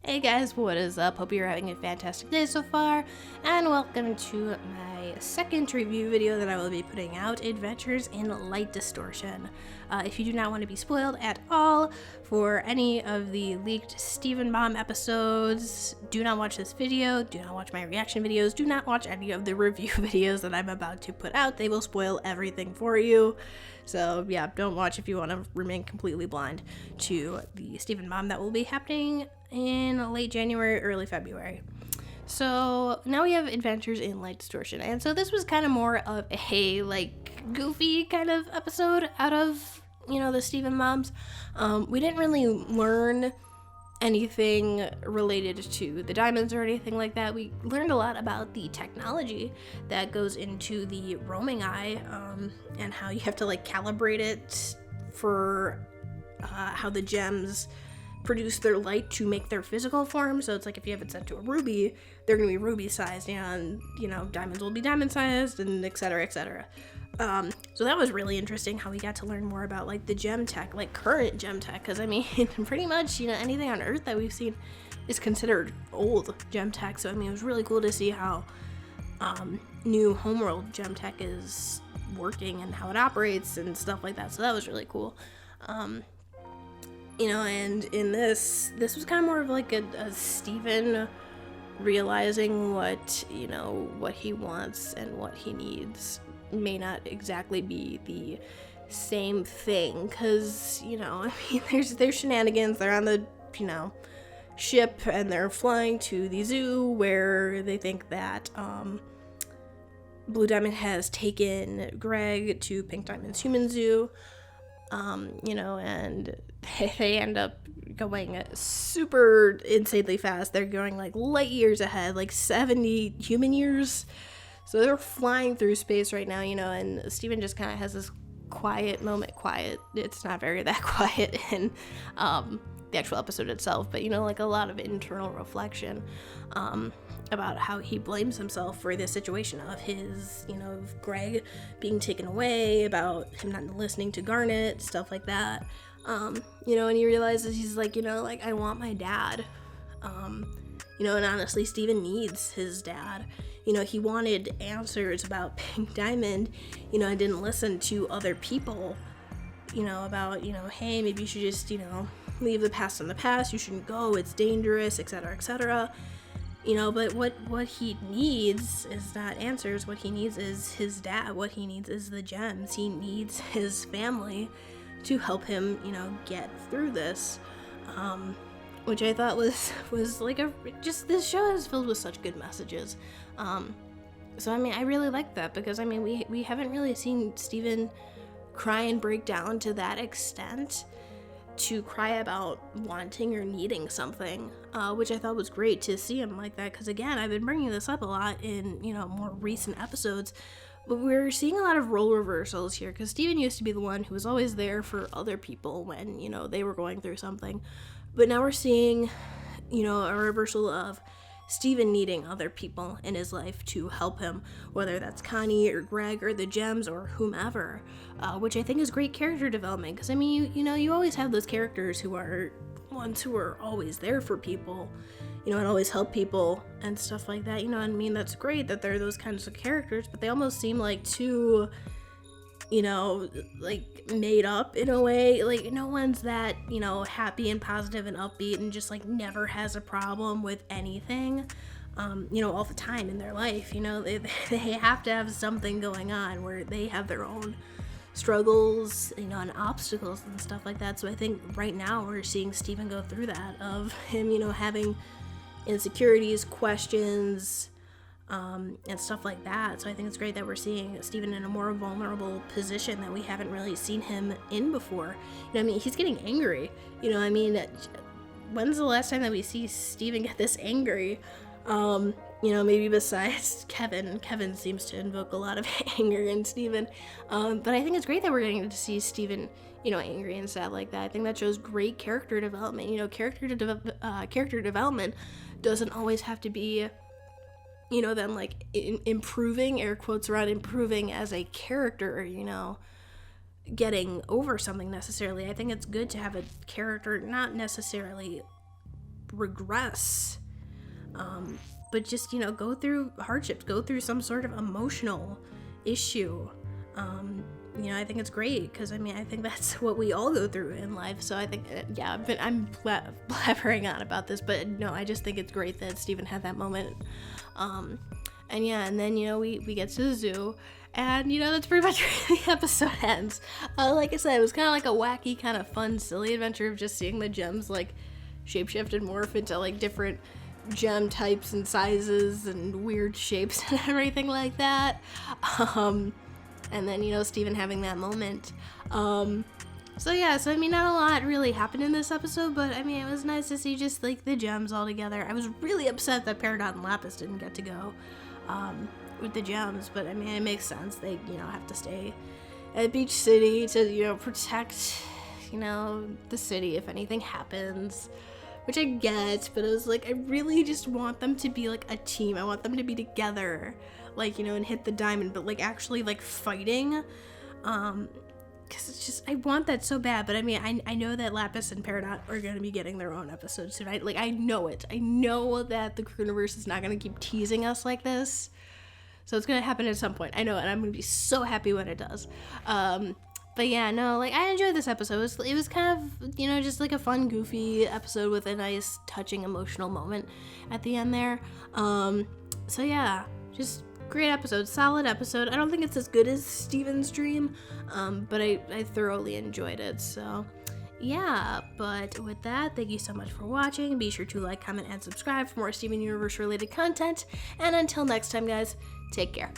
Hey guys, what is up? Hope you're having a fantastic day so far, and welcome to my second review video that I will be putting out, Adventures in Light Distortion. If you do not want to be spoiled at all for any of the leaked Steven Bomb episodes, do not watch this video, do not watch my reaction videos, do not watch any of the review videos that I'm about to put out. They will spoil everything for you. So yeah, don't watch if you want to remain completely blind to the Steven Bomb that will be happening in late January, early February. So now we have Adventures in Light Distortion, and so this was kind of more of a goofy kind of episode out of the Steven Bombs. We didn't really learn anything related to the diamonds or anything like that. We learned a lot about the technology that goes into the roaming eye, and how you have to calibrate it for how the gems produce their light to make their physical form. So it's like if you have it set to a ruby, they're going to be ruby sized, and diamonds will be diamond sized, and etc, etc. So that was really interesting how we got to learn more about the gem tech, current gem tech, because I mean pretty much anything on Earth that we've seen is considered old gem tech. So I mean it was really cool to see how new homeworld gem tech is working and how it operates and stuff like that. So that was really cool. And in this was kind of more of a Steven realizing what he wants and what he needs may not exactly be the same thing, because I mean there's shenanigans. They're on the ship and they're flying to the zoo where they think that Blue Diamond has taken Greg to Pink Diamond's human zoo. And they end up going super insanely fast. They're going light years ahead, 70 human years. So they're flying through space right now, and Steven just kind of has this quiet moment. It's not very that quiet in the actual episode itself, but a lot of internal reflection about how he blames himself for this situation of his, of Greg being taken away, about him not listening to Garnet, stuff like that. And he realizes he's I want my dad. And honestly, Steven needs his dad. He wanted answers about Pink Diamond, and didn't listen to other people, about, hey, maybe you should just, leave the past in the past, you shouldn't go, it's dangerous, etc., etc. But what he needs is not answers. What he needs is his dad. What he needs is the gems. He needs his family to help him, get through this. Which I thought was this show is filled with such good messages. So I mean, I really like that, because I mean, we haven't really seen Steven cry and break down to that extent, to cry about wanting or needing something, which I thought was great to see him like that, because again, I've been bringing this up a lot in more recent episodes, but we're seeing a lot of role reversals here, because Steven used to be the one who was always there for other people when they were going through something, but now we're seeing a reversal of Steven needing other people in his life to help him, whether that's Connie or Greg or the gems or whomever, which I think is great character development, because I mean, you always have those characters who are ones who are always there for people, and always help people and stuff like that, I mean, that's great that they're those kinds of characters, but they almost seem too made up in a way. No one's that happy and positive and upbeat and just never has a problem with anything all the time in their life. They have to have something going on where they have their own struggles and obstacles and stuff like that. So I think right now we're seeing Steven go through that, of him having insecurities, questions, and stuff like that. So I think it's great that we're seeing Steven in a more vulnerable position that we haven't really seen him in before. I mean, he's getting angry. I mean, when's the last time that we see Steven get this angry? Maybe besides Kevin. Kevin seems to invoke a lot of anger in Steven. But I think it's great that we're getting to see Steven, angry and sad like that. I think that shows great character development. Character development doesn't always have to be them improving, air quotes around improving as a character, getting over something necessarily. I think it's good to have a character not necessarily regress, but just, you know, go through hardships, go through some sort of emotional issue. You know, I think it's great because, I mean, I think that's what we all go through in life. So I think, yeah, but I'm blabbering on about this, but no, I just think it's great that Steven had that moment. And yeah, and then, you know, we get to the zoo, and, you know, that's pretty much where the episode ends. Like I said, it was kind of like a wacky, kind of fun, silly adventure of just seeing the gems, like, shapeshift and morph into, like, different gem types and sizes and weird shapes and everything like that. And then, you know, Steven having that moment. So yeah, so I mean, not a lot really happened in this episode, but I mean, it was nice to see just, like, the gems all together. I was really upset that Peridot and Lapis didn't get to go with the gems, but I mean, it makes sense. They, you know, have to stay at Beach City to, you know, protect, you know, the city if anything happens, which I get, but it was like, I really just want them to be, like, a team. I want them to be together, like, you know, and hit the diamond, but, like, actually, like, fighting, because it's just, I want that so bad. But I mean, I know that Lapis and Peridot are going to be getting their own episodes soon. I know it. I know that the Crooniverse is not going to keep teasing us like this. So it's going to happen at some point. I know it, and I'm going to be so happy when it does. But yeah, no, like, I enjoyed this episode. It was kind of, you know, just like a fun, goofy episode with a nice, touching, emotional moment at the end there. So yeah, just great episode, solid episode. I don't think it's as good as Steven's Dream, but I thoroughly enjoyed it. So yeah, but with that, thank you so much for watching. Be sure to like, comment, and subscribe for more Steven Universe related content. And until next time, guys, take care.